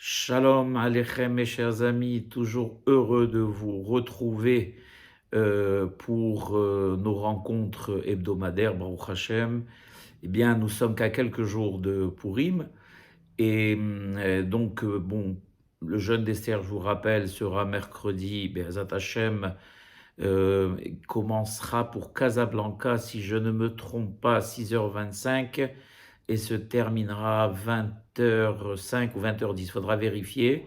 Shalom Aleichem, mes chers amis, toujours heureux de vous retrouver pour nos rencontres hebdomadaires, Baruch Hashem. Eh bien, nous sommes qu'à quelques jours de Purim, et bon, le jeûne d'Esther, je vous rappelle, sera mercredi, Be'ezat Hashem, commencera pour Casablanca, si je ne me trompe pas, à 6h25, et se terminera à 20h05 ou 20h10, il faudra vérifier.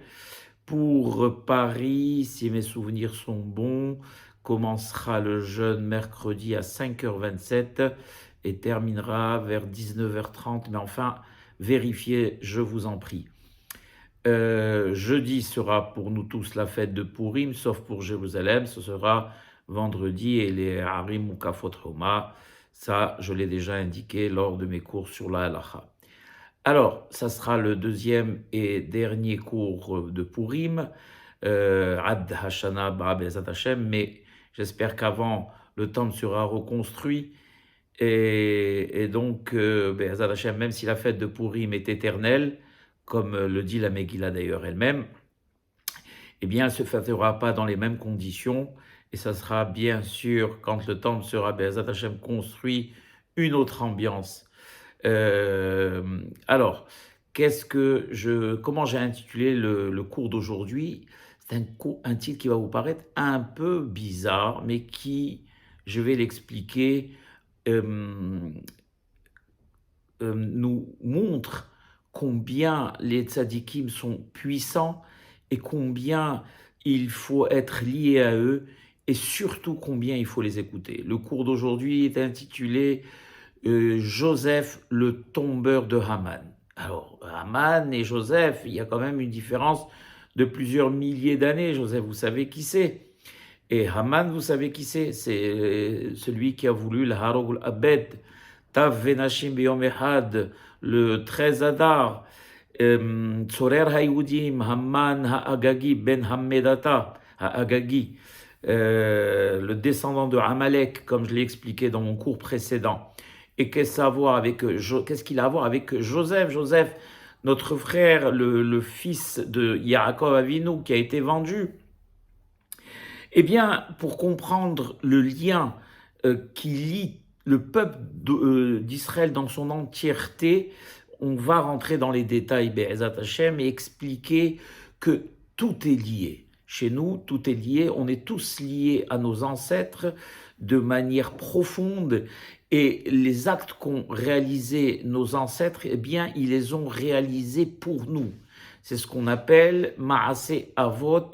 Pour Paris, si mes souvenirs sont bons, commencera le jeûne mercredi à 5h27 et terminera vers 19h30, mais enfin, vérifiez, je vous en prie. Jeudi sera pour nous tous la fête de Purim, sauf pour Jérusalem, ce sera vendredi, et les Harim ou Kafot Homa, ça je l'ai déjà indiqué lors de mes cours sur la halacha. Alors, ça sera le deuxième et dernier cours de Purim, Ad Hashana Ba Be'ezat Hashem, mais j'espère qu'avant le temple sera reconstruit, et donc Be'ezat Hashem, même si la fête de Purim est éternelle, comme le dit la Megillah d'ailleurs elle-même, eh bien, elle ne se fêtera pas dans les mêmes conditions, et ça sera bien sûr, quand le temple sera Be'ezat Hashem construit, une autre ambiance. Alors, comment j'ai intitulé le cours d'aujourd'hui? C'est un titre qui va vous paraître un peu bizarre, mais qui, je vais l'expliquer, nous montre combien les tzadikim sont puissants et combien il faut être lié à eux, et surtout combien il faut les écouter. Le cours d'aujourd'hui est intitulé Joseph, le tombeur de Haman. Alors, Haman et Joseph, il y a quand même une différence de plusieurs milliers d'années. Joseph, vous savez qui c'est. Et Haman, vous savez qui c'est. C'est celui qui a voulu le Harog al-Abed, Tav Venashim Beyom Ehad, le 13 Adar, Tzorer Hayudim, Haman Ha'agagi, Ben Hammedata, Ha'agagi, le descendant de Amalek, comme je l'ai expliqué dans mon cours précédent. Et qu'est-ce qu'il a à voir avec Joseph? Joseph, notre frère, le fils de Yaakov Avinu, qui a été vendu. Eh bien, pour comprendre le lien qui lie le peuple d'Israël dans son entièreté, on va rentrer dans les détails, Be'ezat Hashem, et expliquer que tout est lié. Chez nous, tout est lié, on est tous liés à nos ancêtres de manière profonde, et les actes qu'ont réalisés nos ancêtres, eh bien, ils les ont réalisés pour nous. C'est ce qu'on appelle Maaseh Avot,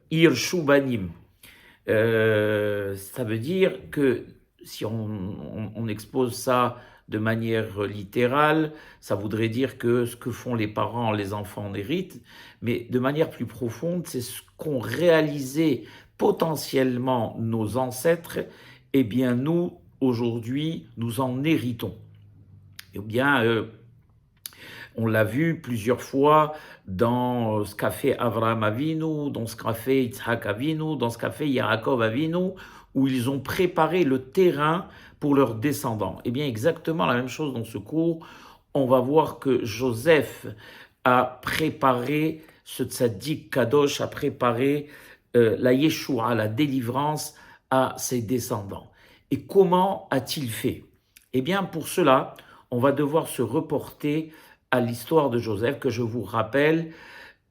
Irshu Banim. Ça veut dire que si on expose ça de manière littérale, ça voudrait dire que ce que font les parents, les enfants en héritent, mais de manière plus profonde, c'est ce qu'ont réalisé potentiellement nos ancêtres, eh bien nous, aujourd'hui, nous en héritons. Eh bien, on l'a vu plusieurs fois dans ce qu'a fait Avraham Avinu, dans ce qu'a fait Yitzhak Avinu, dans ce qu'a fait Yaakov Avinu, où ils ont préparé le terrain pour leurs descendants. Eh bien, exactement la même chose dans ce cours. On va voir que Joseph a préparé, ce tzaddik kadosh a préparé la Yeshua, la délivrance à ses descendants. Et comment a-t-il fait? Eh bien, pour cela, on va devoir se reporter à l'histoire de Joseph, que je vous rappelle,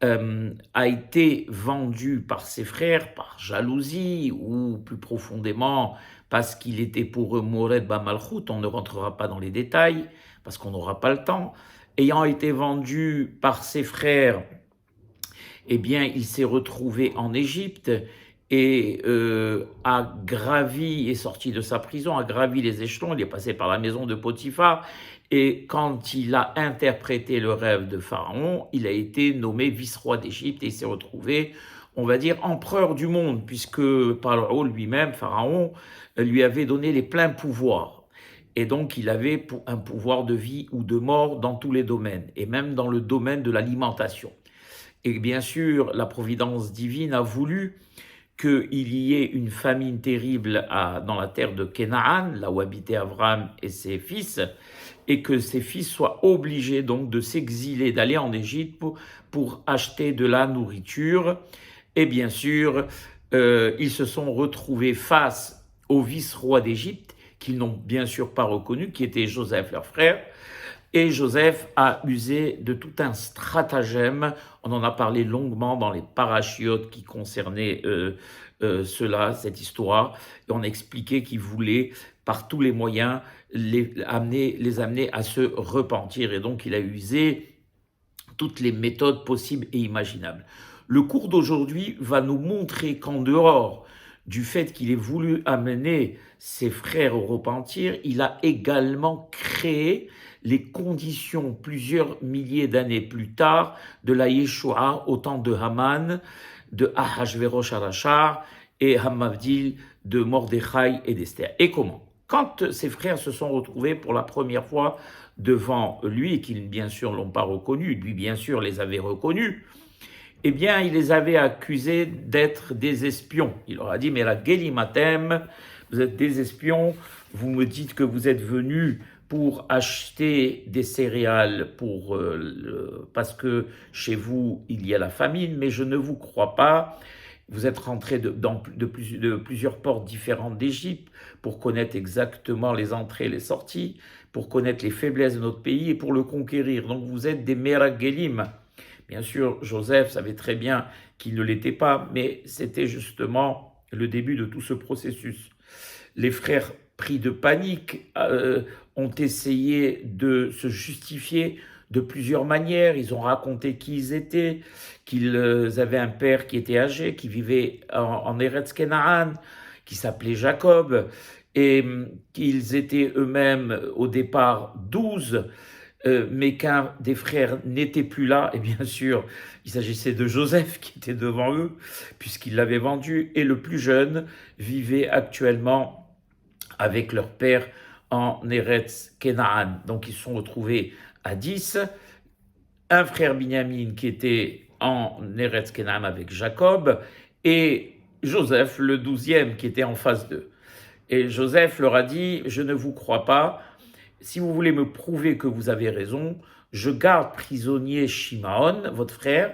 a été vendu par ses frères par jalousie, ou plus profondément parce qu'il était pour eux Mored Bamalchut. On ne rentrera pas dans les détails parce qu'on n'aura pas le temps. Ayant été vendu par ses frères, eh bien, il s'est retrouvé en Égypte et a gravi, est sorti de sa prison, a gravi les échelons, il est passé par la maison de Potiphar, et quand il a interprété le rêve de Pharaon, il a été nommé vice-roi d'Égypte, et il s'est retrouvé, on va dire, empereur du monde, puisque Pharaon lui-même, Pharaon, lui avait donné les pleins pouvoirs. Et donc, il avait un pouvoir de vie ou de mort dans tous les domaines, et même dans le domaine de l'alimentation. Et bien sûr, la providence divine a voulu qu'il y ait une famine terrible dans la terre de Canaan, là où habitaient Abraham et ses fils, et que ses fils soient obligés donc de s'exiler, d'aller en Égypte pour acheter de la nourriture. Et bien sûr, ils se sont retrouvés face au vice-roi d'Égypte, qu'ils n'ont bien sûr pas reconnu, qui était Joseph, leur frère. Et Joseph a usé de tout un stratagème. On en a parlé longuement dans les parachiotes qui concernaient cette histoire. Et on a expliqué qu'il voulait, par tous les moyens, les amener à se repentir. Et donc, il a usé toutes les méthodes possibles et imaginables. Le cours d'aujourd'hui va nous montrer qu'en dehors du fait qu'il ait voulu amener ses frères au repentir, il a également créé les conditions plusieurs milliers d'années plus tard de la Yeshua au temps de Haman, de Ahashverosh Arachar et Hamavdil, de Mordechai et d'Esther. Et comment? Quand ses frères se sont retrouvés pour la première fois devant lui, et qu'ils bien sûr ne l'ont pas reconnu, lui bien sûr les avait reconnus, eh bien, il les avait accusés d'être des espions. Il leur a dit, mais la Gélimatem, vous êtes des espions, vous me dites que vous êtes venus pour acheter des céréales parce que chez vous, il y a la famine, mais je ne vous crois pas. Vous êtes rentrés de plusieurs portes différentes d'Égypte pour connaître exactement les entrées et les sorties, pour connaître les faiblesses de notre pays et pour le conquérir. Donc vous êtes des Meragelim. Bien sûr, Joseph savait très bien qu'il ne l'était pas, mais c'était justement le début de tout ce processus. Les frères, pris de panique, ont essayé de se justifier de plusieurs manières. Ils ont raconté qui ils étaient, qu'ils avaient un père qui était âgé, qui vivait en Eretz Kenaan, qui s'appelait Jacob, et qu'ils étaient eux-mêmes au départ 12, mais qu'un des frères n'était plus là, et bien sûr, il s'agissait de Joseph qui était devant eux, puisqu'il l'avait vendu, et le plus jeune vivait actuellement avec leur père en Eretz Kenaan. Donc ils se sont retrouvés à 10, un frère Binyamin qui était en Eretz Kenaan avec Jacob, et Joseph, le 12e, qui était en face d'eux. Et Joseph leur a dit, je ne vous crois pas, si vous voulez me prouver que vous avez raison, je garde prisonnier Shimaon, votre frère,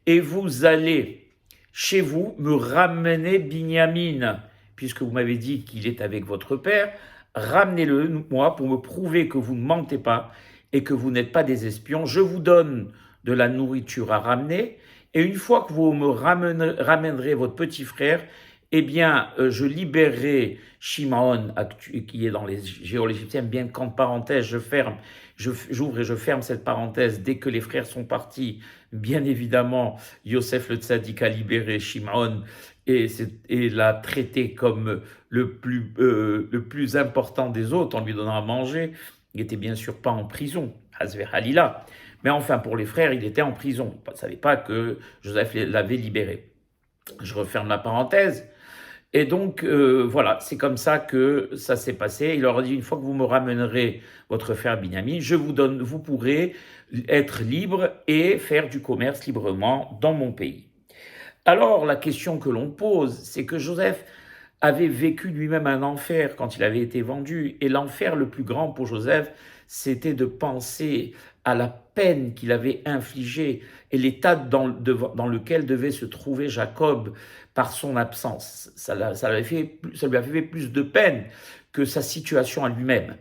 et vous allez chez vous me ramener Binyamin, puisque vous m'avez dit qu'il est avec votre père, ramenez-le moi pour me prouver que vous ne mentez pas et que vous n'êtes pas des espions. Je vous donne de la nourriture à ramener, et une fois que vous me ramènerez votre petit frère, eh bien, je libérerai Shimaon, qui est dans les géoles égyptiennes, bien qu'en parenthèse, j'ouvre et je ferme cette parenthèse. Dès que les frères sont partis, bien évidemment, Yosef le Tzaddik a libéré Shimaon et l'a traité comme le plus important des autres en lui donnant à manger. Il n'était bien sûr pas en prison, Hazver Halila. Mais enfin, pour les frères, il était en prison. Ils ne savaient pas que Joseph l'avait libéré. Je referme la parenthèse. Et donc, voilà, c'est comme ça que ça s'est passé. Il leur a dit, une fois que vous me ramènerez votre frère Binyamin, vous pourrez être libre et faire du commerce librement dans mon pays. Alors, la question que l'on pose, c'est que Joseph avait vécu lui-même un enfer quand il avait été vendu. Et l'enfer le plus grand pour Joseph, c'était de penser à la peine qu'il avait infligée et l'état dans lequel devait se trouver Jacob par son absence. Ça lui a fait plus de peine que sa situation à lui-même.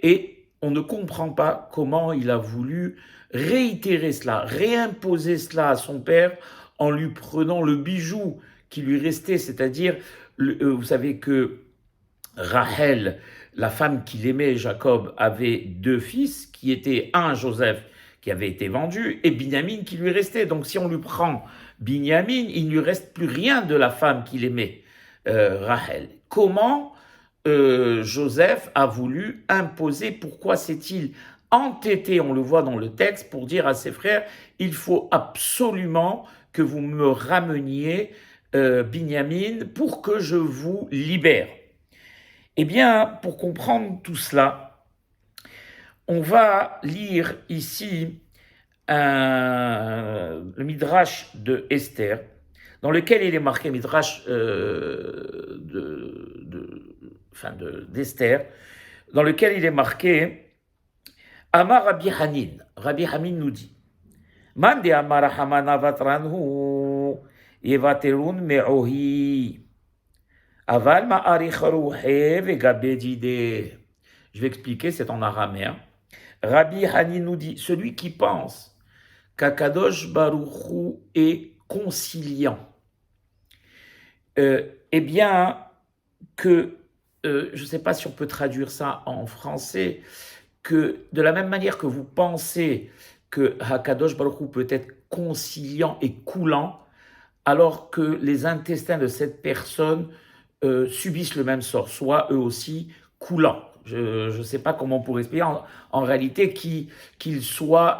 Et on ne comprend pas comment il a voulu réitérer cela, réimposer cela à son père en lui prenant le bijou qui lui restait, c'est-à-dire, vous savez que Rachel, la femme qu'il aimait, Jacob, avait 2 fils, qui étaient un Joseph, qui avait été vendu, et Binyamin qui lui restait. Donc si on lui prend Binyamin, il ne lui reste plus rien de la femme qu'il aimait, Rachel. Comment Joseph a voulu imposer, pourquoi s'est-il entêté, on le voit dans le texte, pour dire à ses frères, il faut absolument que vous me rameniez Binyamin pour que je vous libère. Eh bien, pour comprendre tout cela, on va lire ici le Midrash de Esther, dans lequel il est marqué, Midrash d'Esther, dans lequel il est marqué Amar Rabbi Hanin nous dit, Man de Amar Hamana vatranhu, yevaterun me'ohi, aval ma'arich ruhe vegabedide. Je vais expliquer, c'est en araméen. Rabbi Hanin nous dit, celui qui pense qu'Akadosh Baruch Hu est conciliant, eh bien, que, je ne sais pas si on peut traduire ça en français, que de la même manière que vous pensez que Hakadosh Baruch Hu peut être conciliant et coulant, alors que les intestins de cette personne subissent le même sort, soit eux aussi coulants. Je ne sais pas comment on pourrait expliquer, en réalité, qu'il soit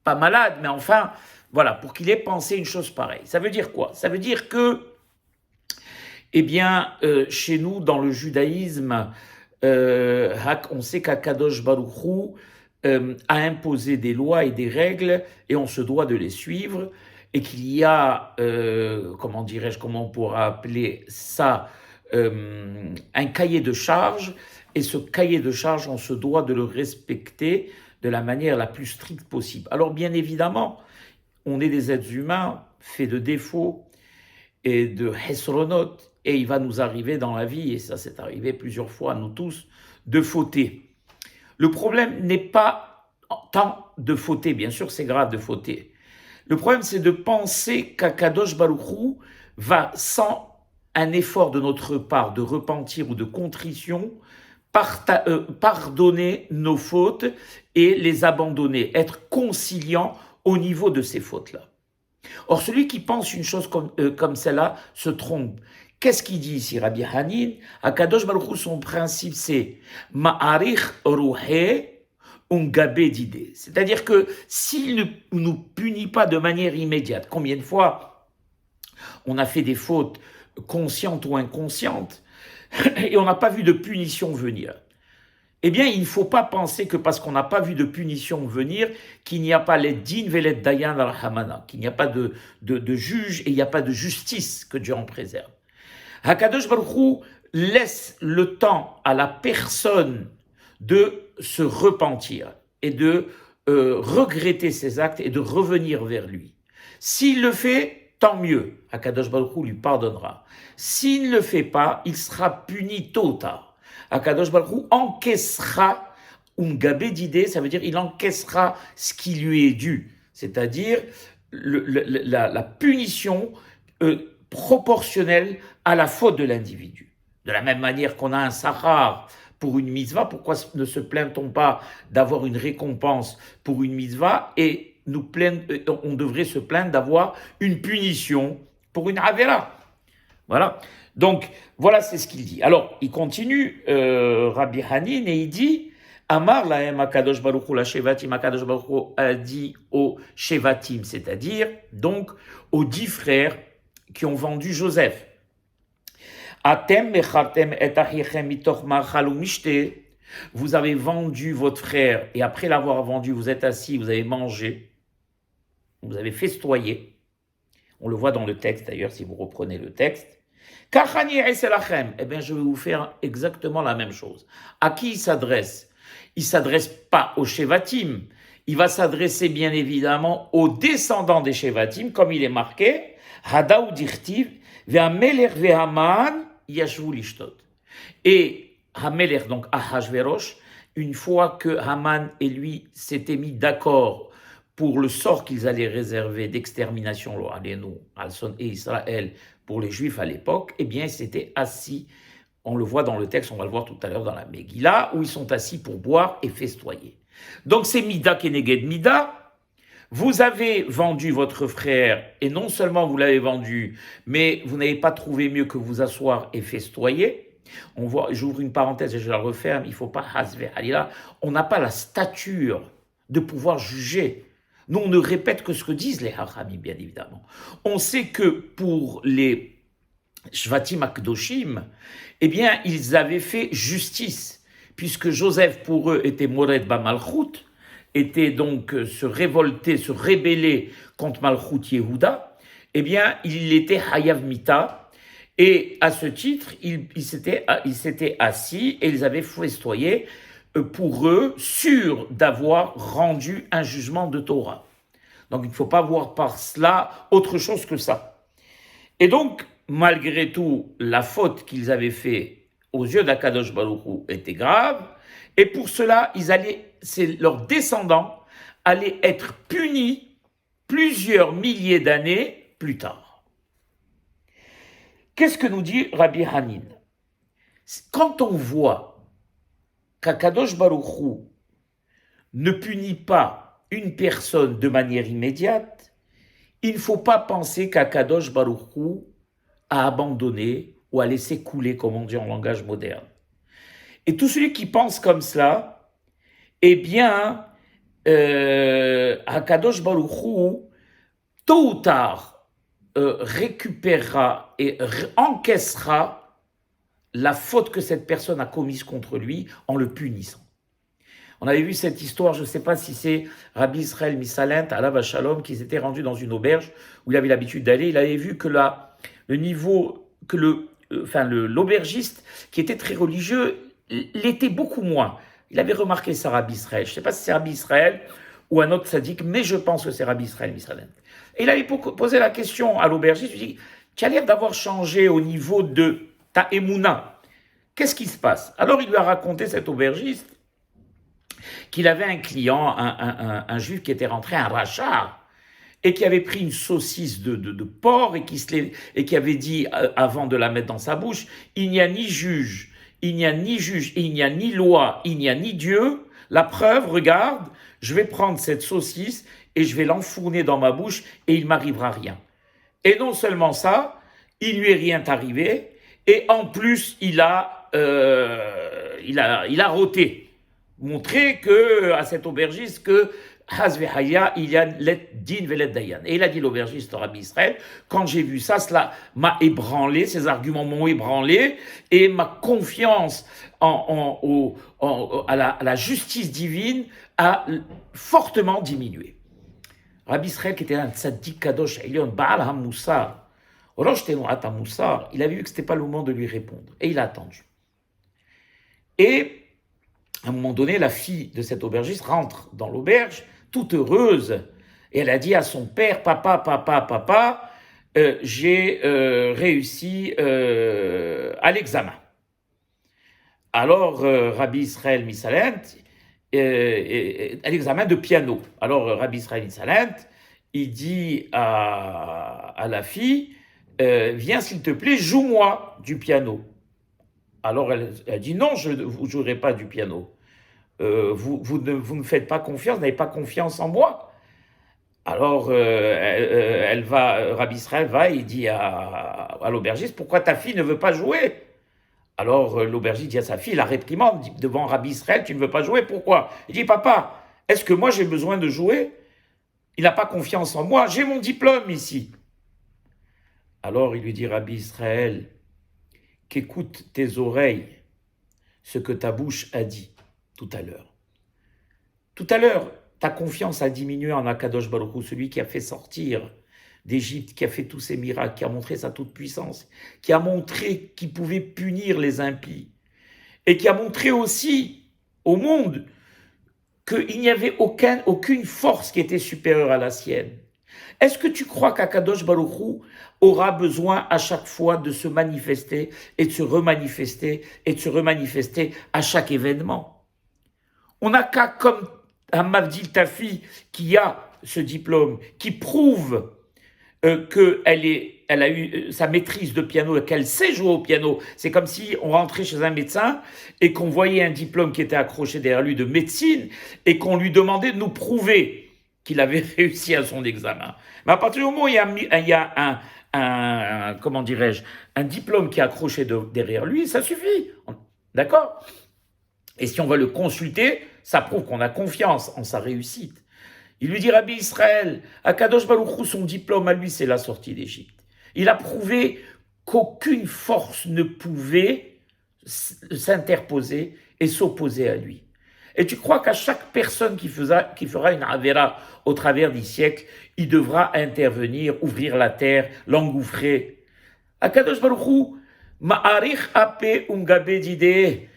pas malade, mais enfin, voilà, pour qu'il ait pensé une chose pareille. Ça veut dire quoi? Ça veut dire que, eh bien, chez nous, dans le judaïsme, on sait qu'Akadosh Baruch Hu a imposé des lois et des règles, et on se doit de les suivre, et qu'il y a, comment dirais-je, comment on pourra appeler ça, un cahier de charges, et ce cahier de charges, on se doit de le respecter de la manière la plus stricte possible. Alors bien évidemment, on est des êtres humains faits de défauts et de hesronot, et il va nous arriver dans la vie, et ça s'est arrivé plusieurs fois à nous tous, de fauter. Le problème n'est pas tant de fauter, bien sûr c'est grave de fauter. Le problème c'est de penser qu'Akadosh Baruch Hu va, sans un effort de notre part de repentir ou de contrition, pardonner nos fautes et les abandonner, être conciliant au niveau de ces fautes-là. Or, celui qui pense une chose comme celle-là se trompe. Qu'est-ce qu'il dit ici, Rabbi Hanin? Akadosh Baruch Hu, son principe, c'est Ma'arich ruhe ungabedide. C'est-à-dire que s'il ne nous punit pas de manière immédiate, combien de fois on a fait des fautes conscientes ou inconscientes, et on n'a pas vu de punition venir. Eh bien, il ne faut pas penser que parce qu'on n'a pas vu de punition venir, qu'il n'y a pas les din velet dayan al-hamana, qu'il n'y a pas de juge et il n'y a pas de justice, que Dieu en préserve. Hakadosh Baruch Hu laisse le temps à la personne de se repentir et de regretter ses actes et de revenir vers lui. S'il le fait, tant mieux, Hakadosh Baruch Hu lui pardonnera. S'il ne le fait pas, il sera puni tôt ou tard. Hakadosh Baruch Hu encaissera ungabedide, ça veut dire il encaissera ce qui lui est dû, c'est-à-dire la punition proportionnelle à la faute de l'individu. De la même manière qu'on a un sahar pour une mitzvah, pourquoi ne se plaint-on pas d'avoir une récompense pour une mitzvah et on devrait se plaindre d'avoir une punition pour une avera. Voilà. Donc, voilà, c'est ce qu'il dit. Alors, il continue, Rabbi Hanin, et il dit, Amar lahem akadosh baruch hu la shevatim, akadosh baruch hu a dit aux shevatim, c'est-à-dire, donc, aux 10 frères qui ont vendu Joseph. Atem mechartem et achichem mitoch machal umishte. Vous avez vendu votre frère, et après l'avoir vendu, vous êtes assis, vous avez mangé, vous avez festoyé. On le voit dans le texte, d'ailleurs, si vous reprenez le texte. Eh bien, je vais vous faire exactement la même chose. À qui il s'adresse? Il ne s'adresse pas aux Shevatim. Il va s'adresser, bien évidemment, aux descendants des Shevatim, comme il est marqué, Hadaou dirtiv, ve'amelech ve'haman yashvu lishtot. Et Hamelech, donc Ahashverosh, une fois que Haman et lui s'étaient mis d'accord pour le sort qu'ils allaient réserver d'extermination, lo alenu, Alson et Israël, pour les Juifs à l'époque, eh bien, ils s'étaient assis, on le voit dans le texte, on va le voir tout à l'heure dans la Megillah, où ils sont assis pour boire et festoyer. Donc c'est Mida Keneged Mida, vous avez vendu votre frère, et non seulement vous l'avez vendu, mais vous n'avez pas trouvé mieux que vous asseoir et festoyer. On voit, j'ouvre une parenthèse et je la referme, il ne faut pas hasve halila, on n'a pas la stature de pouvoir juger. Nous, on ne répète que ce que disent les Hachamim, bien évidemment. On sait que pour les Shvatim Akdoshim, eh bien, ils avaient fait justice, puisque Joseph, pour eux, était Mored Bamalchut, était donc se révolter, se rébeller contre Malchut Yehuda, eh bien, il était Hayav Mita, et à ce titre, ils s'étaient assis et ils avaient festoyé pour eux sûrs d'avoir rendu un jugement de Torah. Donc il ne faut pas voir par cela autre chose que ça. Et donc, malgré tout, la faute qu'ils avaient faite aux yeux d'Akadosh Baruch Hu était grave, et pour cela, leurs descendants allaient être punis plusieurs milliers d'années plus tard. Qu'est-ce que nous dit Rabbi Hanin? Quand on voit qu'Akadosh Baruch Hu ne punit pas une personne de manière immédiate, il ne faut pas penser qu'Akadosh Baruch Hu a abandonné ou a laissé couler, comme on dit en langage moderne. Et tout celui qui pense comme cela, eh bien, Akadosh Baruch Hu, tôt ou tard, récupérera et encaissera la faute que cette personne a commise contre lui en le punissant. On avait vu cette histoire, je ne sais pas si c'est Rabbi Israël Misalent, alav Shalom, qui s'était rendu dans une auberge où il avait l'habitude d'aller. Il avait vu que le niveau, que l'aubergiste, qui était très religieux, l'était beaucoup moins. Il avait remarqué ça, Rabbi Israël. Je ne sais pas si c'est Rabbi Israël ou un autre sadique, mais je pense que c'est Rabbi Israël Misalent. Et il avait posé la question à l'aubergiste, il lui dit, tu as l'air d'avoir changé au niveau de ta émouna. Qu'est-ce qui se passe? Alors il lui a raconté, cet aubergiste, qu'il avait un client, un juif qui était rentré, un rachat, et qui avait pris une saucisse de porc et qui avait dit, avant de la mettre dans sa bouche, il n'y a ni juge, il n'y a ni juge, il n'y a ni loi, il n'y a ni Dieu. La preuve, regarde, je vais prendre cette saucisse et je vais l'enfourner dans ma bouche et il m'arrivera rien. Et non seulement ça, il lui est rien arrivé, et en plus, il a roté. Montrer à cet aubergiste que Hazvehaya, il y a let din velet dayan. Et il a dit, l'aubergiste Rabbi Israël, quand j'ai vu ça, cela m'a ébranlé, ces arguments m'ont ébranlé, et ma confiance à la justice divine a fortement diminué. Rabbi Israël, qui était un tzaddik kadosh, Baal HaMussar, il avait vu que ce n'était pas le moment de lui répondre, et il a attendu. Et à un moment donné, la fille de cet aubergiste rentre dans l'auberge, toute heureuse, et elle a dit à son père, papa, j'ai réussi à l'examen. Alors, Rabbi Israël Misalent, à l'examen de piano. Alors, Rabbi Israël Misalent, il dit à la fille, viens s'il te plaît, joue-moi du piano. Alors elle dit non, je ne vous jouerai pas du piano. Vous ne me faites pas confiance, vous n'avez pas confiance en moi. Alors Rabbi Israël va et dit à l'aubergiste, pourquoi ta fille ne veut pas jouer? Alors l'aubergiste dit à sa fille, la réprimande devant Rabbi Israël, tu ne veux pas jouer, pourquoi? Il dit, papa, est-ce que moi j'ai besoin de jouer? Il n'a pas confiance en moi, j'ai mon diplôme ici. Alors il lui dit, Rabbi Israël, qu'écoute tes oreilles ce que ta bouche a dit tout à l'heure. Tout à l'heure, ta confiance a diminué en Akadosh Baruch Hu, celui qui a fait sortir d'Égypte, qui a fait tous ces miracles, qui a montré sa toute-puissance, qui a montré qu'il pouvait punir les impies, et qui a montré aussi au monde qu'il n'y avait aucune force qui était supérieure à la sienne. Est-ce que tu crois qu'Akadosh Baruch Hu aura besoin à chaque fois de se manifester et de se remanifester et de se remanifester à chaque événement? On n'a qu'à, comme un Mavdil Tafi qui a ce diplôme, qui prouve qu'elle a eu sa maîtrise de piano, qu'elle sait jouer au piano. C'est comme si on rentrait chez un médecin et qu'on voyait un diplôme qui était accroché derrière lui de médecine et qu'on lui demandait de nous prouver qu'il avait réussi à son examen. Mais à partir du moment où il y a un diplôme qui est accroché derrière lui, ça suffit. D'accord? Et si on va le consulter, ça prouve qu'on a confiance en sa réussite. Il lui dit, Rabbi Israël, Akadosh Baruch Hu, son diplôme à lui, c'est la sortie d'Égypte. Il a prouvé qu'aucune force ne pouvait s'interposer et s'opposer à lui. Et tu crois qu'à chaque personne qui fera une avéra au travers des siècles, il devra intervenir, ouvrir la terre, l'engouffrer. Akadosh Baruch Hu, ma'arich ape ungabe dideh.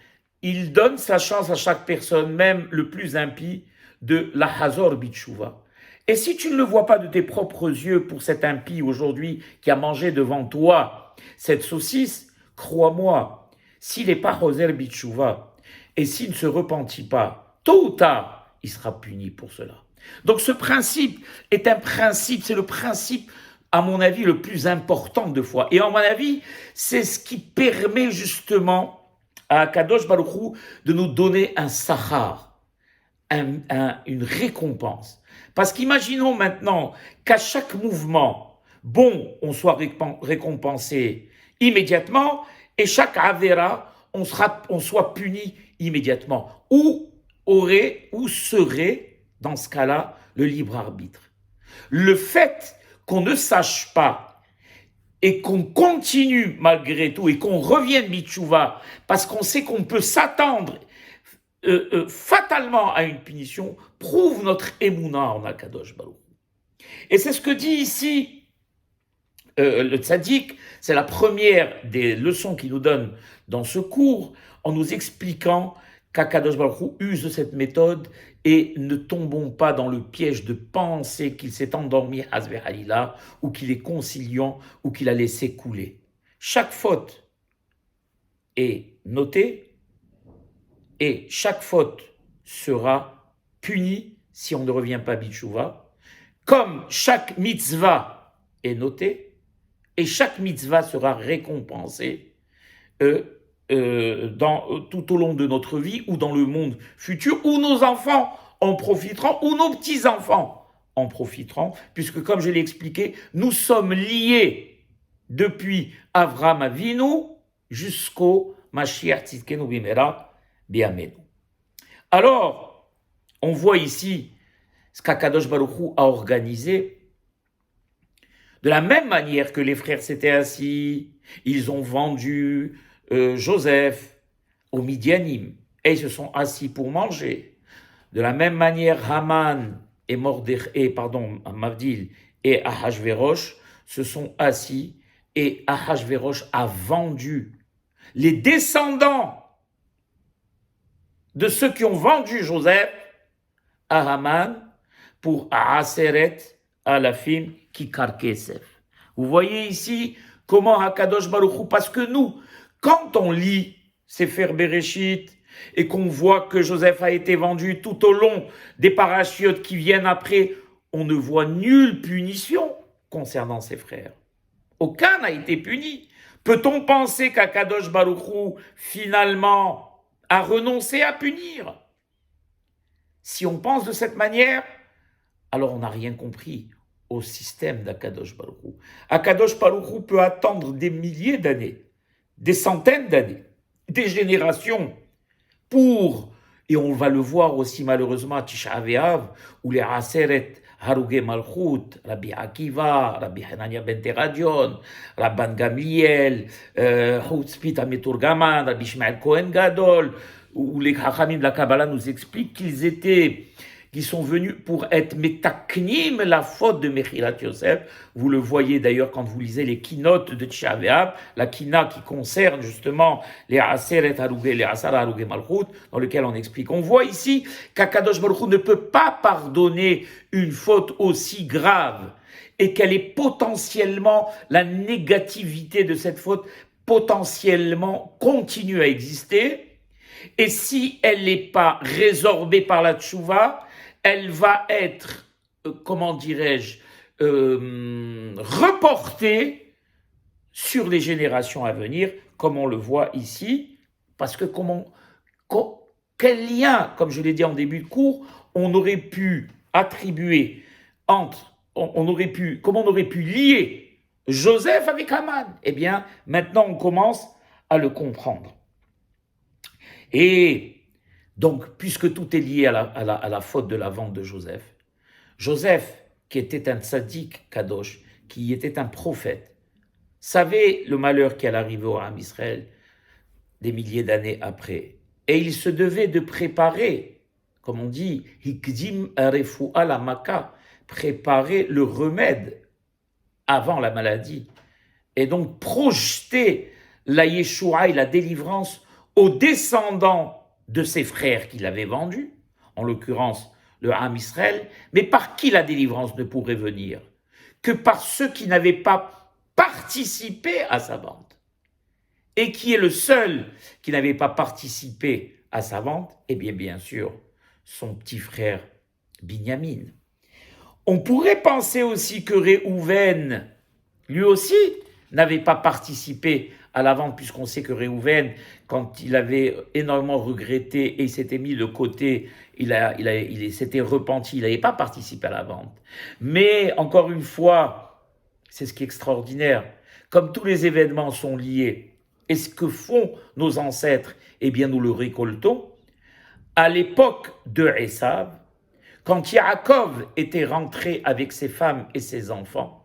il donne sa chance à chaque personne, même le plus impie, de la Hazor Bitshuva. Et si tu ne le vois pas de tes propres yeux pour cet impie aujourd'hui qui a mangé devant toi cette saucisse, crois-moi, s'il n'est pas Hoser Bitshuva et s'il ne se repentit pas, tôt ou tard, il sera puni pour cela. Donc ce principe est un principe, c'est le principe, à mon avis, le plus important de foi. Et à mon avis, c'est ce qui permet justement à Kadosh Baruch Hu de nous donner un sahar, une récompense. Parce qu'imaginons maintenant qu'à chaque mouvement, bon, on soit récompensé immédiatement, et chaque avera, on soit puni immédiatement. Où serait, dans ce cas-là, le libre arbitre? Le fait qu'on ne sache pas et qu'on continue malgré tout et qu'on revienne Bitchouva parce qu'on sait qu'on peut s'attendre fatalement à une punition prouve notre émouna en Akadosh Baruch. Et c'est ce que dit ici le tzaddik, c'est la première des leçons qu'il nous donne dans ce cours en nous expliquant qu'Akadosh Baruch Hu use de cette méthode et ne tombons pas dans le piège de penser qu'il s'est endormi Hasbe Halila ou qu'il est conciliant ou qu'il a laissé couler. Chaque faute est notée et chaque faute sera punie si on ne revient pas Bitchouva, comme chaque mitzvah est notée et chaque mitzvah sera récompensée tout au long de notre vie ou dans le monde futur, où nos enfants en profiteront, ou nos petits-enfants en profiteront, puisque comme je l'ai expliqué, nous sommes liés depuis Avraham Avinu jusqu'au Mashiach Tzidkenu Bimera Biamenu. Alors, on voit ici ce qu'Akadosh Baruch Hu a organisé. De la même manière que les frères s'étaient assis, ils ont vendu Joseph aux Midianim, et ils se sont assis pour manger. De la même manière, Haman et Mavdil et Ahashverosh se sont assis, et Ahashverosh a vendu les descendants de ceux qui ont vendu Joseph à Haman pour Aseret Alafim Kikar Kesef. Vous voyez ici comment Hakadosh Baruch Hu, parce que nous, quand on lit Sefer Bereshit et qu'on voit que Joseph a été vendu tout au long des parachutes qui viennent après, on ne voit nulle punition concernant ses frères. Aucun n'a été puni. Peut-on penser qu'Akadosh Baruch Hu, finalement, a renoncé à punir? Si on pense de cette manière, alors on n'a rien compris au système d'Akadosh Baruch Hu. Akadosh Baruch Hu peut attendre des milliers d'années, des centaines d'années, des générations et on va le voir aussi malheureusement à Tisha B'Av, où les Aseret Harugé Malchut, Rabbi Akiva, Rabbi Hanania ben Teradion, Rabban Gamliel, Hutzpit Ameturgaman, Rabbi Ishmael Cohen Gadol, où les Chachamim de la Kabbalah nous expliquent qu'ils sont venus pour être metaknim la faute de Mechilat Yosef. Vous le voyez d'ailleurs quand vous lisez les kinotes de Tisha B'Av, la kina qui concerne justement les Aseret Harugé, les Asara Harugé Malchut, dans lequel on explique. On voit ici qu'Akadosh Baruch Hu ne peut pas pardonner une faute aussi grave et qu'elle est potentiellement, la négativité de cette faute potentiellement continue à exister. Et si elle n'est pas résorbée par la tchouva, elle va être, reportée sur les générations à venir, comme on le voit ici, parce que quel lien, comme je l'ai dit en début de cours, on aurait pu attribuer comment on aurait pu lier Joseph avec Haman? Eh bien, maintenant on commence à le comprendre. Et donc, puisque tout est lié à la faute de la vente de Joseph, Joseph, qui était un tzaddik kadosh, qui était un prophète, savait le malheur qui allait arriver au Ham Israël des milliers d'années après. Et il se devait de préparer, comme on dit, hikdim refu'a la maka, préparer le remède avant la maladie. Et donc projeter la Yeshua et la délivrance aux descendants de ses frères qu'il avait vendus, en l'occurrence le Ham Israël, mais par qui la délivrance ne pourrait venir? Que par ceux qui n'avaient pas participé à sa vente. Et qui est le seul qui n'avait pas participé à sa vente? Eh bien sûr, son petit frère Binyamin. On pourrait penser aussi que Réhouven, lui aussi, n'avait pas participé à la vente, puisqu'on sait que Réhouven, quand il avait énormément regretté et il s'était mis de côté, il s'était repenti, il n'avait pas participé à la vente. Mais encore une fois, c'est ce qui est extraordinaire, comme tous les événements sont liés, et ce que font nos ancêtres, eh bien nous le récoltons. À l'époque de Esav, quand Yaakov était rentré avec ses femmes et ses enfants,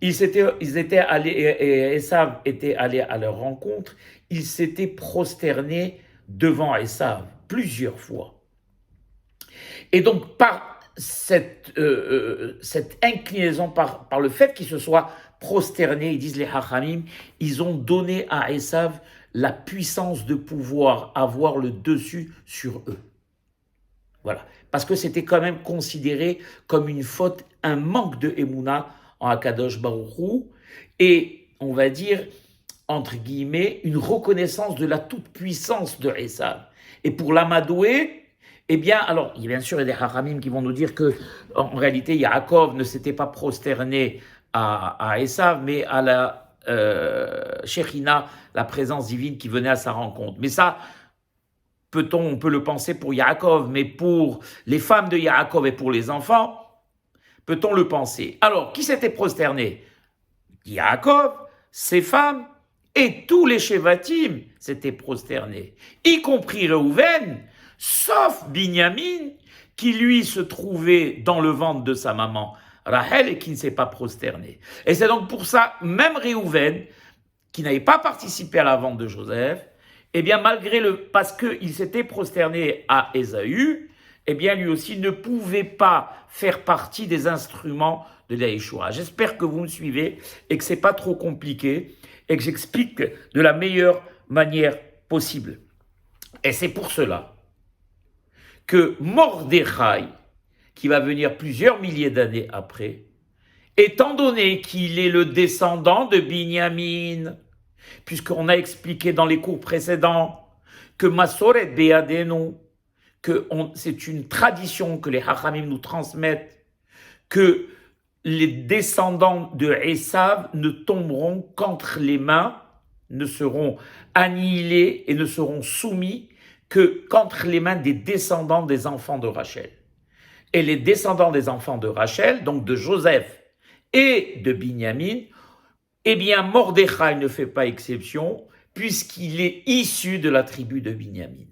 ils étaient allés, et Esav était allé à leur rencontre, ils s'étaient prosternés devant Esav plusieurs fois. Et donc, par cette inclinaison, par le fait qu'ils se soient prosternés, ils disent les Hachamim, ils ont donné à Esav la puissance de pouvoir avoir le dessus sur eux. Voilà. Parce que c'était quand même considéré comme une faute, un manque de Emouna en Akadosh Baruch Hu, et on va dire, entre guillemets, une reconnaissance de la toute-puissance de Esav. Et pour l'amadoué, eh bien, alors, bien sûr, il y a des Haramim qui vont nous dire que, en réalité, Yaakov ne s'était pas prosterné à Esav, mais à la Shechina, la présence divine qui venait à sa rencontre. Mais ça, on peut le penser pour Yaakov, mais pour les femmes de Yaakov et pour les enfants, peut-on le penser? Alors, qui s'était prosterné? Yaakov, ses femmes, et tous les Shevatim s'étaient prosternés, y compris Reuven, sauf Binyamin, qui lui se trouvait dans le ventre de sa maman, Rachel, et qui ne s'est pas prosterné. Et c'est donc pour ça, même Reuven, qui n'avait pas participé à la vente de Joseph, eh bien, parce qu'il s'était prosterné à Ésaü, eh bien, lui aussi ne pouvait pas faire partie des instruments de la Yeshua. J'espère que vous me suivez et que c'est pas trop compliqué et que j'explique de la meilleure manière possible. Et c'est pour cela que Mordechai, qui va venir plusieurs milliers d'années après, étant donné qu'il est le descendant de Binyamin, puisqu'on a expliqué dans les cours précédents que Masoret Beadenu, que c'est une tradition que les Hachamim nous transmettent, que les descendants de Esav ne tomberont qu'entre les mains, ne seront annihilés et ne seront soumis que qu'entre les mains des descendants des enfants de Rachel. Et les descendants des enfants de Rachel, donc de Joseph et de Binyamin, eh bien Mordechai ne fait pas exception puisqu'il est issu de la tribu de Binyamin.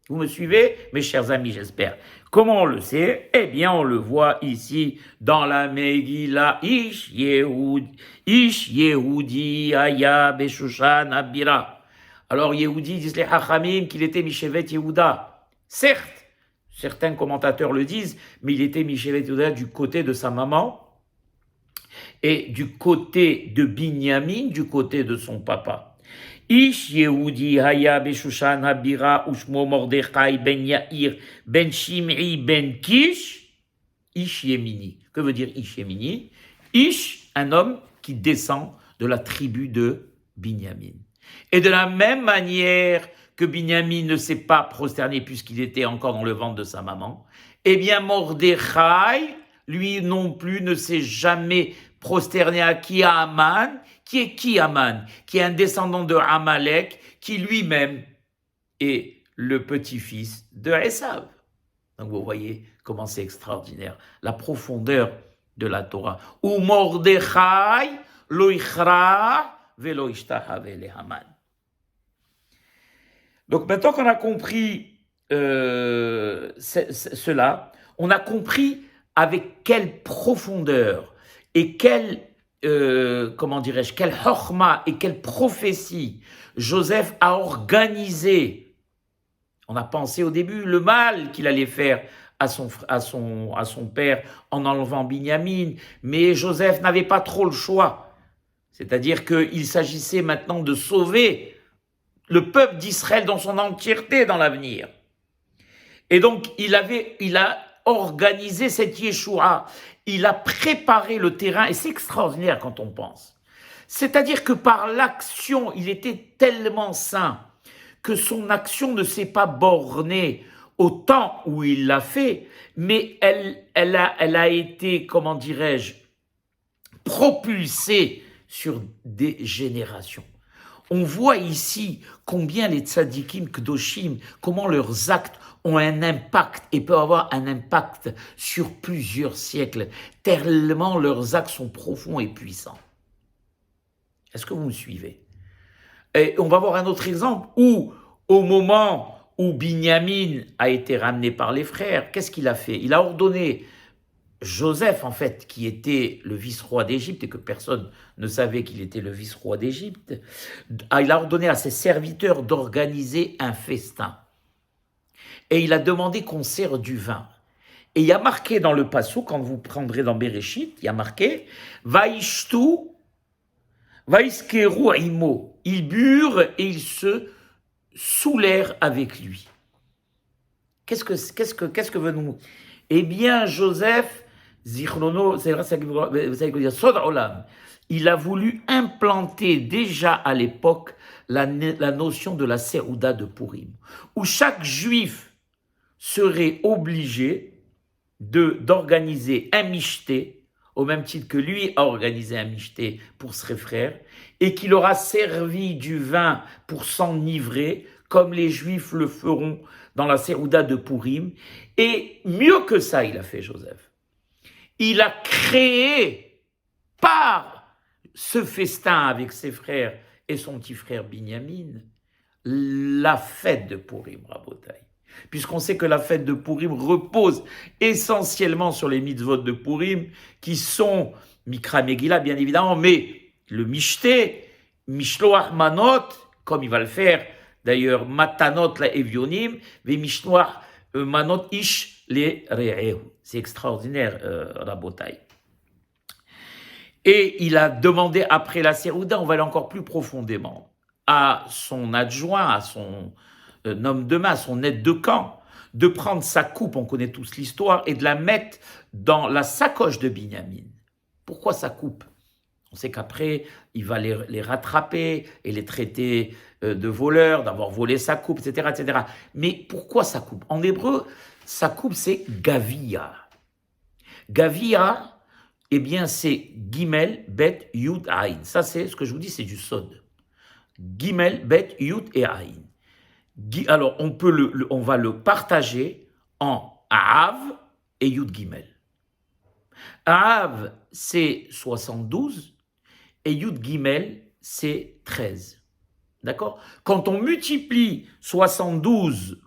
Vous me suivez, mes chers amis, j'espère. Comment on le sait? Eh bien, on le voit ici dans la Megillah. Ish Yehudi Aya Beshushan Abira. Alors, Yehudi disent les Hachamim qu'il était Mishevet Yehuda. Certes, certains commentateurs le disent, mais il était Mishevet Yehuda du côté de sa maman et du côté de Binyamin, du côté de son papa. Ish Yehudi Haya Beshushan Habira Ushmo Mordechai Ben Yair Ben Shim'i Ben Kish Ish Yemini. Que veut dire Ish Yemini? Ish, un homme qui descend de la tribu de Binyamin. Et de la même manière que Binyamin ne s'est pas prosterné puisqu'il était encore dans le ventre de sa maman, eh bien Mordechai, lui non plus, ne s'est jamais prosterné à qui? À Aman. Qui est qui Aman? Qui est un descendant de Amalek, qui lui-même est le petit-fils de Esav. Donc vous voyez comment c'est extraordinaire, la profondeur de la Torah. Ou Mordechai lo ichra velo ishtahave le Haman. Donc maintenant qu'on a compris cela, on a compris avec quelle profondeur et quelle quelle chorma et quelle prophétie Joseph a organisé. On a pensé au début le mal qu'il allait faire à son père en enlevant Binyamin, mais Joseph n'avait pas trop le choix. C'est-à-dire qu'il s'agissait maintenant de sauver le peuple d'Israël dans son entièreté dans l'avenir. Et donc, il a organisé cette Yeshua. Il a préparé le terrain, et c'est extraordinaire quand on pense. C'est-à-dire que par l'action, il était tellement saint que son action ne s'est pas bornée au temps où il l'a fait, mais elle a été, comment dirais-je, propulsée sur des générations. On voit ici combien les tzadikim kdoshim, comment leurs actes ont un impact et peuvent avoir un impact sur plusieurs siècles, tellement leurs actes sont profonds et puissants. Est-ce que vous me suivez? Et on va voir un autre exemple où, au moment où Binyamin a été ramené par les frères, qu'est-ce qu'il a fait? Il a ordonné Joseph, en fait, qui était le vice-roi d'Égypte et que personne ne savait qu'il était le vice-roi d'Égypte, il a ordonné à ses serviteurs d'organiser un festin. Et il a demandé qu'on sert du vin. Et il y a marqué dans le passou, quand vous prendrez dans Bereshit, il y a marqué « Vaishtu, vaiskeru imo ». Ils burent et ils se saoulèrent avec lui. Qu'est-ce que veut nous... Eh bien, Joseph, Zichrono, c'est vrai, vous savez quoi dire, Sod Olam, il a voulu implanter déjà à l'époque la notion de la Seouda de Purim, où chaque juif serait obligé d'organiser un michté, au même titre que lui a organisé un michté pour ses frères, et qu'il aura servi du vin pour s'enivrer, comme les juifs le feront dans la Seouda de Purim. Et mieux que ça, il a fait Joseph. Il a créé par ce festin avec ses frères et son petit frère Binyamin la fête de Purim, Rabotai. Puisqu'on sait que la fête de Purim repose essentiellement sur les mitzvot de Purim, qui sont Mikra Megillah, bien évidemment, mais le Mishté, Mishloach Manot, comme il va le faire, d'ailleurs, Matanot la Evionim, ve Mishloach Manot Ish le Re'ehu. C'est extraordinaire, Rabotai. Et il a demandé, après la Serouda, on va aller encore plus profondément, à son adjoint, à son homme de main, son aide de camp, de prendre sa coupe, on connaît tous l'histoire, et de la mettre dans la sacoche de Binyamin. Pourquoi sa coupe? On sait qu'après, il va les rattraper et les traiter de voleurs, d'avoir volé sa coupe, etc., etc. Mais pourquoi sa coupe? En hébreu, sa coupe, c'est Gavia. Gavia, eh bien, c'est Gimel, Bet, Yud, Aïn. Ça, c'est ce que je vous dis, c'est du Sod. Gimel, Bet, Yud et Aïn. Alors, on va le partager en Aav et Yud Gimel. Aav, c'est 72 et Yud Gimel, c'est 13. D'accord? Quand on multiplie 72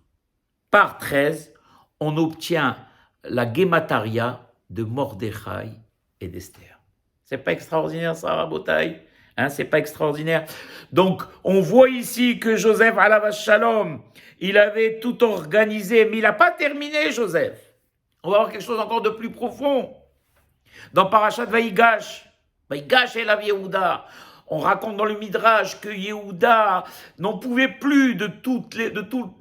par 13, on obtient la Gemataria de Mordechai et d'Esther. C'est pas extraordinaire ça, Rabotai? Hein, c'est pas extraordinaire? Donc, on voit ici que Joseph, alav shalom, il avait tout organisé, mais il n'a pas terminé, Joseph. On va voir quelque chose encore de plus profond. Dans Parashat Vaïgash, Vaïgash et la Yehuda, on raconte dans le Midrash que Yehuda n'en pouvait plus de toute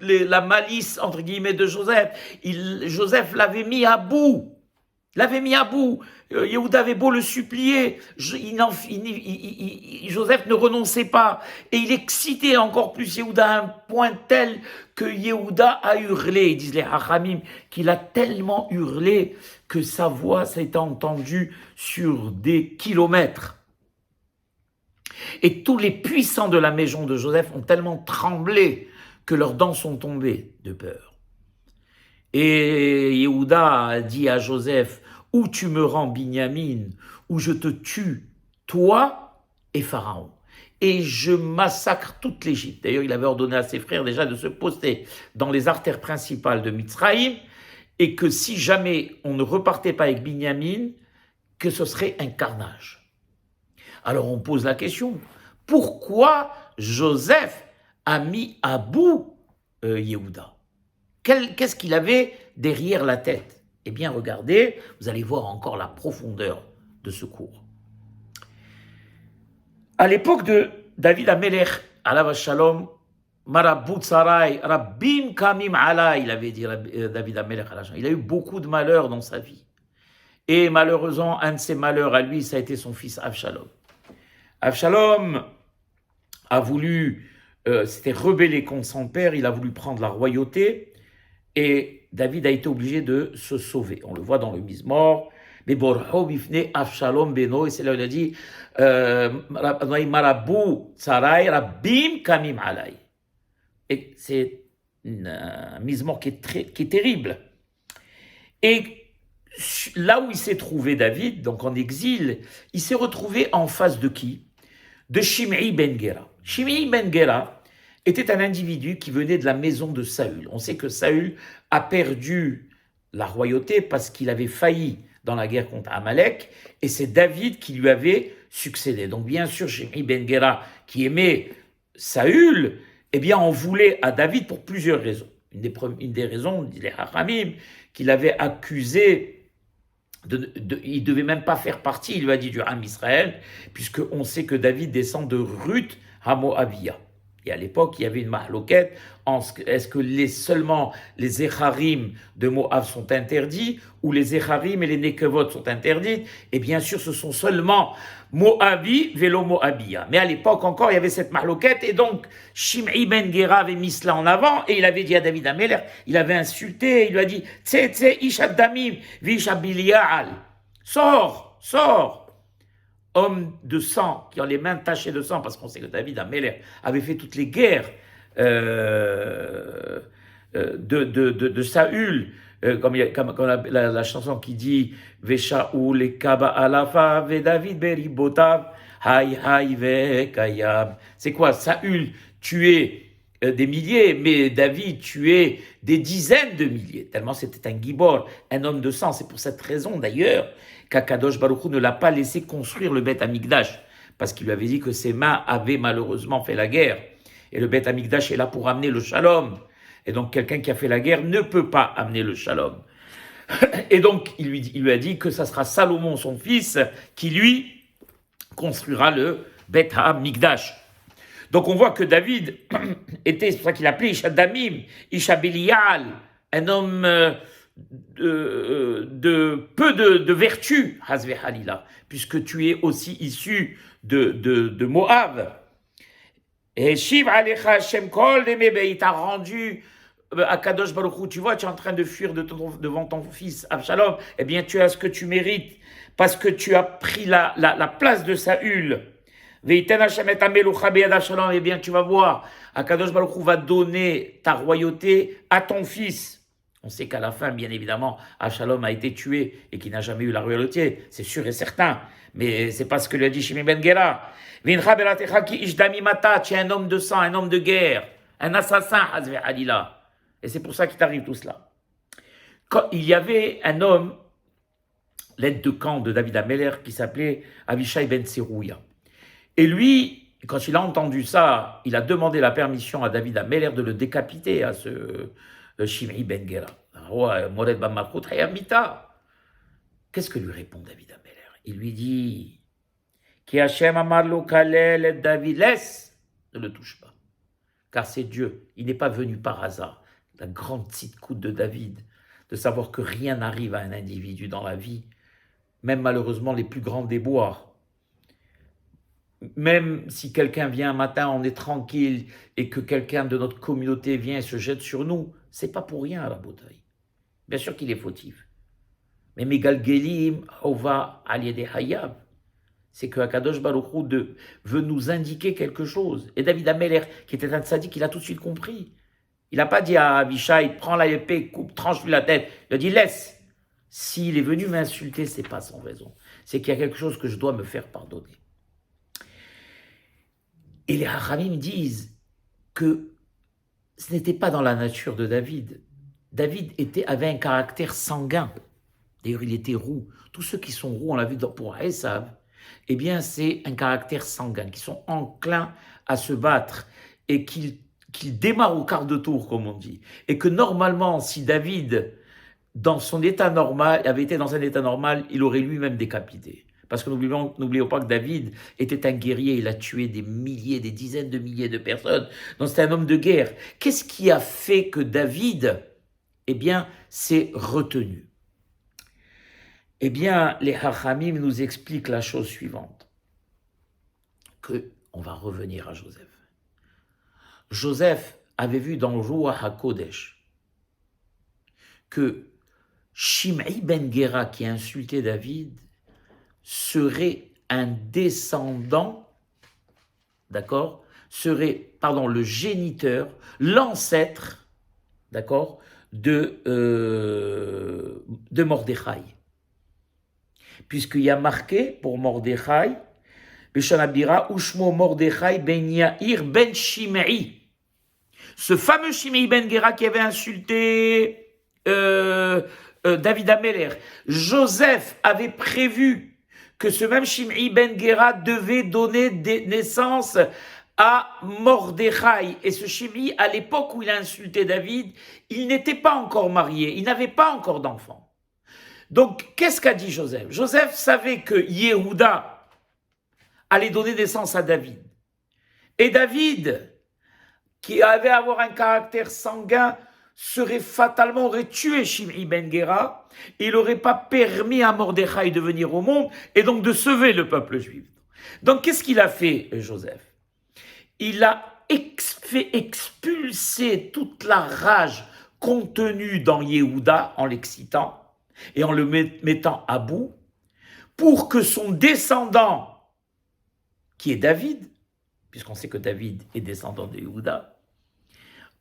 la malice, entre guillemets, de Joseph. Joseph l'avait mis à bout. Yehuda avait beau le supplier, Joseph ne renonçait pas. Et il excitait encore plus Yehuda à un point tel que Yehuda a hurlé. Ils disent les Hachamim qu'il a tellement hurlé que sa voix s'est entendue sur des kilomètres. Et tous les puissants de la maison de Joseph ont tellement tremblé que leurs dents sont tombées de peur. Et Yehuda a dit à Joseph, ou tu me rends Binyamin, ou je te tue, toi et Pharaon. Et je massacre toute l'Égypte. D'ailleurs, il avait ordonné à ses frères déjà de se poster dans les artères principales de Mitzraïm, et que si jamais on ne repartait pas avec Binyamin, que ce serait un carnage. Alors on pose la question, pourquoi Joseph a mis à bout Yehuda? Qu'est-ce qu'il avait derrière la tête? Eh bien, regardez, vous allez voir encore la profondeur de ce cours. À l'époque de David Amelech, alav shalom, Marabout Sarai, Rabbim Kamim Allah, il avait dit David Amelech à l'agent. Il a eu beaucoup de malheurs dans sa vie. Et malheureusement, un de ses malheurs à lui, ça a été son fils Avshalom. Avshalom a voulu, s'était rebellé contre son père, il a voulu prendre la royauté, et David a été obligé de se sauver. On le voit dans le Mizmor, mais Borho bifne Avshalom beno, et c'est là où il a dit Marabou Sarai Rabbim Kamim Alay. Et c'est un Mizmor qui est terrible. Et là où il s'est trouvé, David, donc en exil, il s'est retrouvé en face de qui? De Shimei ben Gera. Shimei ben Gera était un individu qui venait de la maison de Saül. On sait que Saül a perdu la royauté parce qu'il avait failli dans la guerre contre Amalek, et c'est David qui lui avait succédé. Donc bien sûr, Shimei ben Gera, qui aimait Saül, eh bien on voulait à David pour plusieurs raisons. Une des raisons, dit les Hachamim, qu'il avait accusé il ne devait même pas faire partie, il lui a dit, du Ham Israël, puisqu'on sait que David descend de Ruth à Moabia. Et à l'époque, il y avait une mahloquette, est-ce que seulement les Echarim de Moab sont interdits, ou les Echarim et les Nekevot sont interdits? Et bien sûr, ce sont seulement Moabi, Vélo Moabia. Mais à l'époque encore, il y avait cette mahloquette, et donc Shimei ben Gera avait mis cela en avant, et il avait dit à David Amelech, il avait insulté, il lui a dit, Tse Ishad Damim, Vishab Bilial, sors, homme de sang, qui ont les mains tachées de sang, parce qu'on sait que David Amelech avait fait toutes les guerres de Saül, comme la chanson qui dit Veshaoul et Kaba Alafa ve David Beribotav Hay ve Kayab. C'est quoi? Saül tuait des milliers, mais David tuait des dizaines de milliers, tellement c'était un gibor, un homme de sang. C'est pour cette raison d'ailleurs qu'Akadosh Baruch Hu ne l'a pas laissé construire le Beth Amikdash, parce qu'il lui avait dit que ses mains avaient malheureusement fait la guerre. Et le Beth Amikdash est là pour amener le shalom. Et donc, quelqu'un qui a fait la guerre ne peut pas amener le shalom. Et donc, il lui a dit que ça sera Salomon, son fils, qui lui construira le Beth Amikdash. Donc, on voit que David était, c'est pour ça qu'il appelait Isha Damim, Isha Belial, un homme de peu de vertu, Hazve Halila, puisque tu es aussi issu de Moab. Et Shiv Alecha Hashem Kol Demebe, il t'a rendu à Kadosh Baruch Hu, tu vois, tu es en train de fuir devant ton fils Absalom, eh bien tu as ce que tu mérites, parce que tu as pris la place de Saül. Veiten Hashem et Amelucha beyad Absalom, eh bien tu vas voir, Akadosh Baruch Hu va donner ta royauté à ton fils. On sait qu'à la fin, bien évidemment, Absalom a été tué et qu'il n'a jamais eu la royauté, c'est sûr et certain. Mais c'est pas ce que lui a dit Shimei ben Gera. Vincha belatecha ki ish dami mata, tu es un homme de sang, un homme de guerre, un assassin, Hazve Halila. Et c'est pour ça qu'il t'arrive tout cela. Quand il y avait un homme, l'aide de camp de David Amelech, qui s'appelait Avishai ben Tserouya. Et lui, quand il a entendu ça, il a demandé la permission à David Amelech de le décapiter, à ce Shimei ben Gera. Mored Bamalchut Hayamita. Qu'est-ce que lui répond David Amelech? Il lui dit, Ki Hashem amarlo kalel et David, laisse, ne le touche pas. Car c'est Dieu, il n'est pas venu par hasard. La grande tzidkout de David, de savoir que rien n'arrive à un individu dans la vie, même malheureusement les plus grands déboires. Même si quelqu'un vient un matin, on est tranquille, et que quelqu'un de notre communauté vient et se jette sur nous, c'est pas pour rien à la bataille. Bien sûr qu'il est fautif. Mais Megalgelim, Hova, Aliede Hayab, c'est que Akadosh Baruch Hu veut nous indiquer quelque chose. Et David Amelech, qui était un tzaddik, il a tout de suite compris. Il n'a pas dit à Avishai, prends la épée, coupe, tranche-lui la tête. Il a dit, laisse. S'il est venu m'insulter, c'est pas sans raison. C'est qu'il y a quelque chose que je dois me faire pardonner. Et les Hachamim disent que ce n'était pas dans la nature de David. David avait un caractère sanguin. D'ailleurs, il était roux. Tous ceux qui sont roux, on l'a vu pour Esav, eh bien, c'est un caractère sanguin, qui sont enclins à se battre et qu'ils démarrent au quart de tour, comme on dit. Et que normalement, si David, dans son état normal, avait été dans un état normal, il aurait lui-même décapité. Parce que n'oublions pas que David était un guerrier, il a tué des milliers, des dizaines de milliers de personnes. Donc c'était un homme de guerre. Qu'est-ce qui a fait que David, eh bien, s'est retenu? Eh bien, les Hachamim nous expliquent la chose suivante, on va revenir à Joseph. Joseph avait vu dans le Ruach HaKodesh que Shimei ben Gera, qui a insulté David, serait un descendant, d'accord, serait, le géniteur, l'ancêtre, d'accord, de Mordechai. Puisqu'il y a marqué pour Mordechai, Beshanabira, Ushmo Mordechai ben Yair ben Shimei. Ce fameux Shimei ben Gera qui avait insulté David Ameler. Joseph avait prévu que ce même Shimei ben Gera devait donner naissance à Mordechai. Et ce Shimei, à l'époque où il a insulté David, il n'était pas encore marié, il n'avait pas encore d'enfant. Donc, qu'est-ce qu'a dit Joseph? Joseph savait que Yehuda allait donner naissance à David. Et David, qui avait avoir un caractère sanguin, aurait tué Shimei ben Gera, et il n'aurait pas permis à Mordechai de venir au monde, et donc de sauver le peuple juif. Donc, qu'est-ce qu'il a fait, Joseph? Il a fait expulser toute la rage contenue dans Yehuda, en l'excitant, et en le mettant à bout, pour que son descendant, qui est David, puisqu'on sait que David est descendant de Yehuda,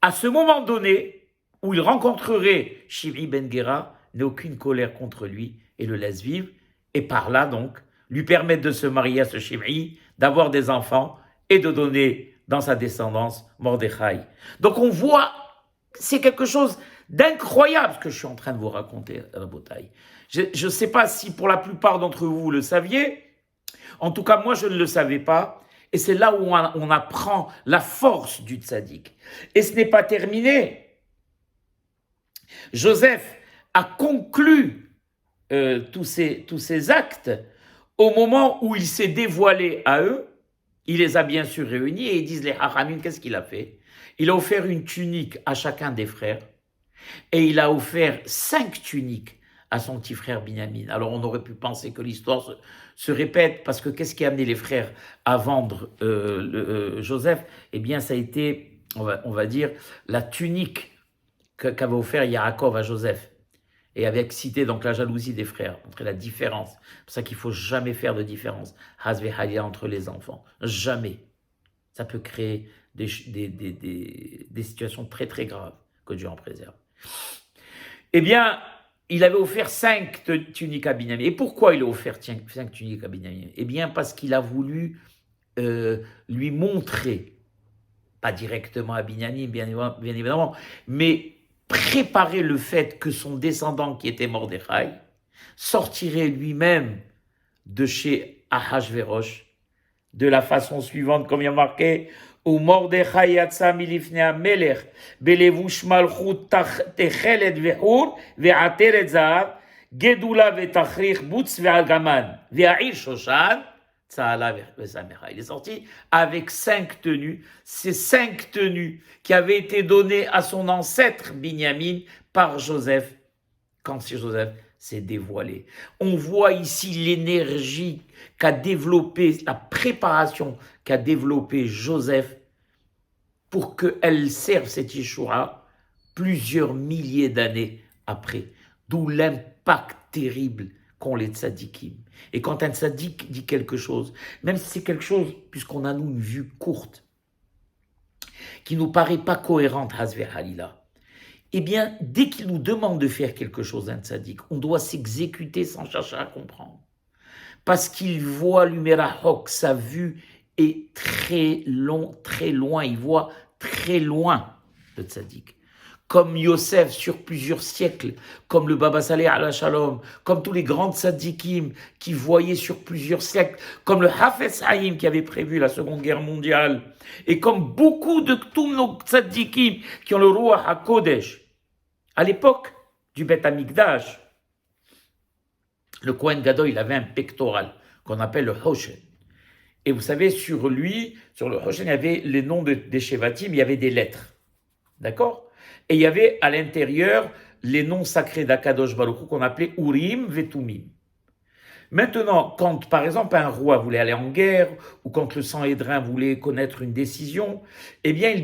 à ce moment donné, où il rencontrerait Shimei ben Gera, n'ait aucune colère contre lui et le laisse vivre, et par là donc, lui permettre de se marier à ce Shimei, d'avoir des enfants et de donner dans sa descendance Mordechai. Donc on voit, c'est quelque chose d'incroyable ce que je suis en train de vous raconter à la bataille. Je ne sais pas si pour la plupart d'entre vous, vous le saviez, en tout cas moi je ne le savais pas, et c'est là où on apprend la force du tzaddik. Et ce n'est pas terminé. Joseph a conclu tous ces actes au moment où il s'est dévoilé à eux. Il les a bien sûr réunis et ils disent les Hachamim, qu'est-ce qu'il a fait? Il a offert une tunique à chacun des frères et il a offert 5 tuniques à son petit frère Binyamin. Alors on aurait pu penser que l'histoire se répète, parce que qu'est-ce qui a amené les frères à vendre Joseph? Eh bien ça a été, on va dire, la tunique qu'avait offert Yaakov à Joseph, et avait excité donc la jalousie des frères, montrer la différence. C'est pour ça qu'il ne faut jamais faire de différence, Hazve Halia, entre les enfants. Jamais. Ça peut créer des situations très très graves, que Dieu en préserve. Eh bien, il avait offert 5 tuniques à Binyamin. Et pourquoi il a offert 5 tuniques à Binyamin? Eh bien, parce qu'il a voulu lui montrer, pas directement à Binyamin, bien évidemment, mais préparer le fait que son descendant, qui était Mordechai, sortirait lui-même de chez Ahashverosh de la façon suivante, comme il y a marqué, où Mordechai yatsa milifnei hamelech belevush malchut techelet vehur ve'ateret zahav gedula ve'tachrich butz ve'algaman ve'a'ir shoshan. Il est sorti avec 5 tenues, ces 5 tenues qui avaient été données à son ancêtre Binyamin par Joseph, quand Joseph s'est dévoilé. On voit ici l'énergie qu'a développée, la préparation qu'a développée Joseph pour qu'elle serve cette Yeshua plusieurs milliers d'années après. D'où l'impact terrible qu'ont les tzadikim. Et quand un tzadik dit quelque chose, même si c'est quelque chose, puisqu'on a nous une vue courte, qui nous paraît pas cohérente, Hazve Halila, eh bien, dès qu'il nous demande de faire quelque chose, un tzaddik, on doit s'exécuter sans chercher à comprendre. Parce qu'il voit l'Umerahok, sa vue est très loin, il voit très loin le tzaddik. Comme Yosef sur plusieurs siècles, comme le Baba Saleh ala Shalom, comme tous les grands tzadikim qui voyaient sur plusieurs siècles, comme le Hafez Haïm qui avait prévu la Seconde Guerre mondiale, et comme beaucoup de tous nos tzadikim qui ont le Ruach HaKodesh. À l'époque du Beth Amikdash, le Kohen Gadol, il avait un pectoral qu'on appelle le Hoshen. Et vous savez, sur lui, sur le Hoshen, il y avait les noms des Shevatim, il y avait des lettres. D'accord? Et il y avait à l'intérieur les noms sacrés d'Akadosh Baruch Hu qu'on appelait Urim Vetumim. Maintenant, quand par exemple un roi voulait aller en guerre, ou quand le Sanhédrin voulait connaître une décision, eh bien il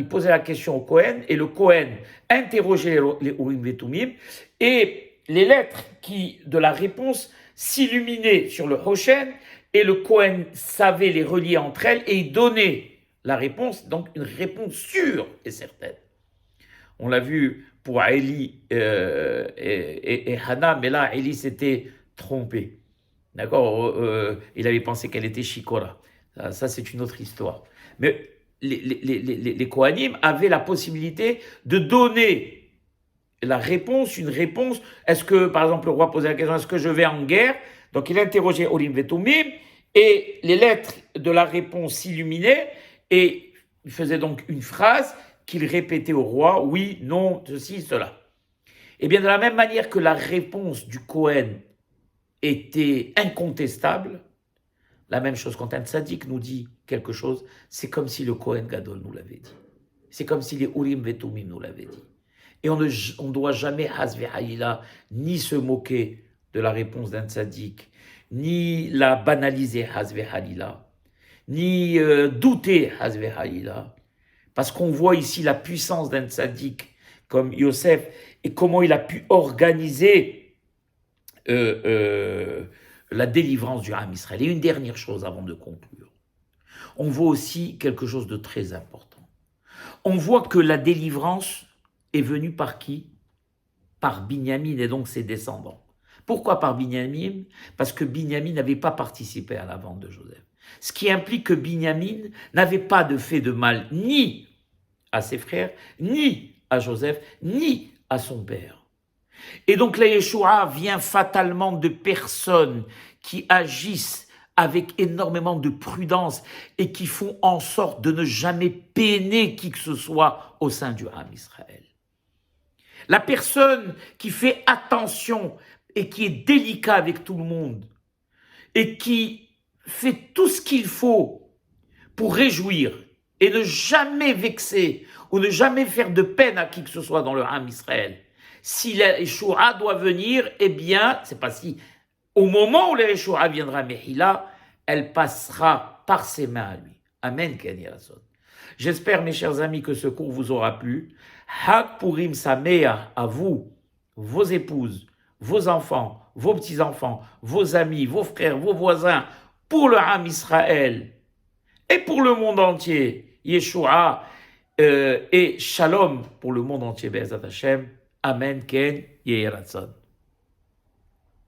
posait la question au Kohen, et le Kohen interrogeait les Urim Vetumim, et les lettres de la réponse s'illuminaient sur le Hoshen, et le Kohen savait les relier entre elles, et il donnait la réponse, donc une réponse sûre et certaine. On l'a vu pour Élie et Hannah, mais là, Élie s'était trompé. D'accord? Il avait pensé qu'elle était Shikora. Ça, c'est une autre histoire. Mais les Kohanim avaient la possibilité de donner la réponse, une réponse. Est-ce que, par exemple, le roi posait la question, est-ce que je vais en guerre? Donc, il interrogeait Urim Vetumim, et les lettres de la réponse s'illuminaient, et il faisait donc une phrase qu'il répétait au roi, oui, non, ceci, cela. Et bien, de la même manière que la réponse du Kohen était incontestable, la même chose quand un tzaddik nous dit quelque chose, c'est comme si le Kohen Gadol nous l'avait dit. C'est comme si les Urim Vetumim nous l'avaient dit. Et on ne doit jamais, hasve haïla, ni se moquer de la réponse d'un tzaddik, ni la banaliser, hasve haïla, ni douter, hasve haïla. Parce qu'on voit ici la puissance d'un tzaddik comme Yosef et comment il a pu organiser la délivrance du Ham Israël. Et une dernière chose avant de conclure. On voit aussi quelque chose de très important. On voit que la délivrance est venue par qui? Par Binyamin et donc ses descendants. Pourquoi par Binyamin? Parce que Binyamin n'avait pas participé à la vente de Joseph. Ce qui implique que Binyamin n'avait pas de fait de mal ni à ses frères, ni à Joseph, ni à son père. Et donc la Yeshua vient fatalement de personnes qui agissent avec énormément de prudence et qui font en sorte de ne jamais peiner qui que ce soit au sein du Ham Israël. La personne qui fait attention et qui est délicat avec tout le monde et qui fait tout ce qu'il faut pour réjouir et ne jamais vexer ou ne jamais faire de peine à qui que ce soit dans le Ham Israël. Si la Yeshua doit venir, eh bien, c'est pas si, au moment où la Yeshua viendra, Mehila, elle passera par ses mains à lui. Amen, Ken Yasson. J'espère, mes chers amis, que ce cours vous aura plu. Hak Purim Sameach à vous, vos épouses, vos enfants, vos petits-enfants, vos amis, vos frères, vos voisins, pour le Ham Israël et pour le monde entier. Yeshua et Shalom pour le monde entier. Be'ezat Hashem. Amen. Ken Yehi Ratzon.